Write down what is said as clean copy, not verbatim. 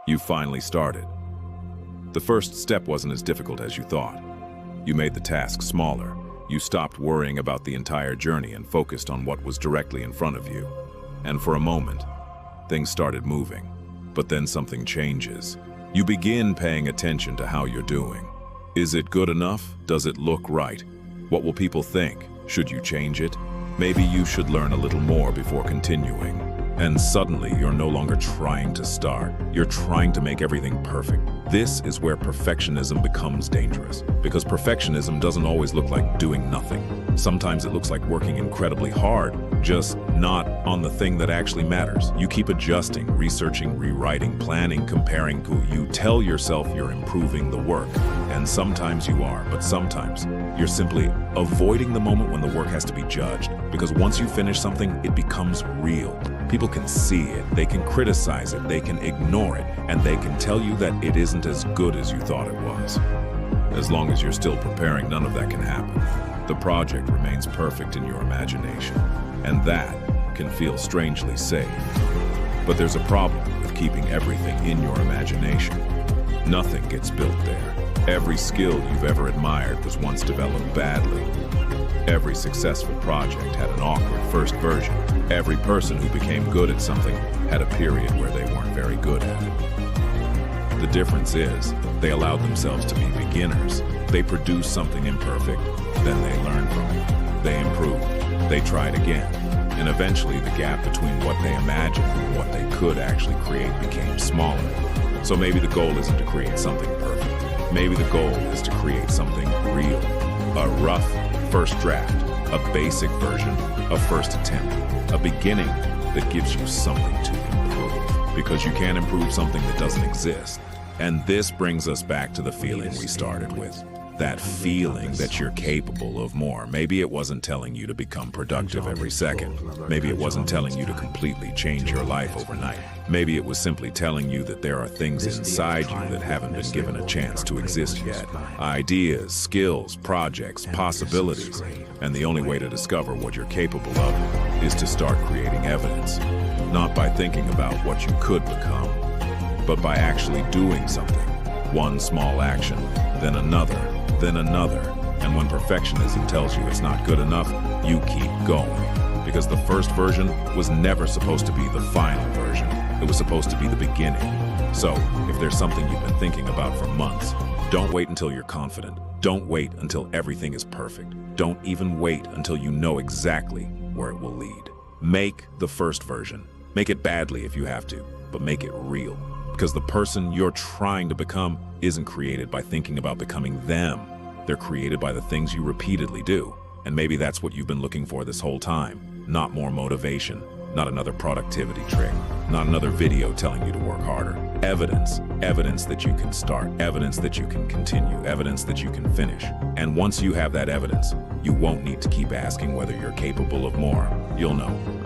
You finally started. The first step wasn't as difficult as you thought. You made the task smaller. You stopped worrying about the entire journey and focused on what was directly in front of you. And for a moment, things started moving. But then something changes. You begin paying attention to how you're doing. Is it good enough? Does it look right? What will people think? Should you change it? Maybe you should learn a little more before continuing. And suddenly, you're no longer trying to start. You're trying to make everything perfect. This is where perfectionism becomes dangerous, because perfectionism doesn't always look like doing nothing. Sometimes it looks like working incredibly hard, just not on the thing that actually matters. You keep adjusting, researching, rewriting, planning, comparing. You tell yourself you're improving the work, and sometimes you are, but sometimes you're simply avoiding the moment when the work has to be judged, because once you finish something, it becomes real. People can see it, they can criticize it, they can ignore it, and they can tell you that it isn't as good as you thought it was. As long as you're still preparing, none of that can happen. The project remains perfect in your imagination, and that can feel strangely safe. But there's a problem with keeping everything in your imagination. Nothing gets built there. Every skill you've ever admired was once developed badly. Every successful project had an awkward first version. Every person who became good at something had a period where they weren't very good at it. The difference is, they allowed themselves to be beginners. They produced something imperfect, then they learned from it. They improved, they tried again, and eventually the gap between what they imagined and what they could actually create became smaller. So maybe the goal isn't to create something perfect. Maybe the goal is to create something real. A rough first draft, a basic version, a first attempt, a beginning that gives you something to improve. Because you can't improve something that doesn't exist. And this brings us back to the feeling we started with. That feeling that you're capable of more. Maybe it wasn't telling you to become productive every second. Maybe it wasn't telling you to completely change your life overnight. Maybe it was simply telling you that there are things inside you that haven't been given a chance to exist yet. Ideas, skills, projects, possibilities. And the only way to discover what you're capable of is to start creating evidence. Not by thinking about what you could become, but by actually doing something. One small action, then another, then another. And when perfectionism tells you it's not good enough, you keep going. Because the first version was never supposed to be the final version. It was supposed to be the beginning. So, if there's something you've been thinking about for months, don't wait until you're confident. Don't wait until everything is perfect. Don't even wait until you know exactly where it will lead. Make the first version. Make it badly if you have to, but make it real. Because the person you're trying to become isn't created by thinking about becoming them. They're created by the things you repeatedly do. And maybe that's what you've been looking for this whole time. Not more motivation, not another productivity trick, not another video telling you to work harder. Evidence. Evidence that you can start, evidence that you can continue, evidence that you can finish. And once you have that evidence, you won't need to keep asking whether you're capable of more. You'll know.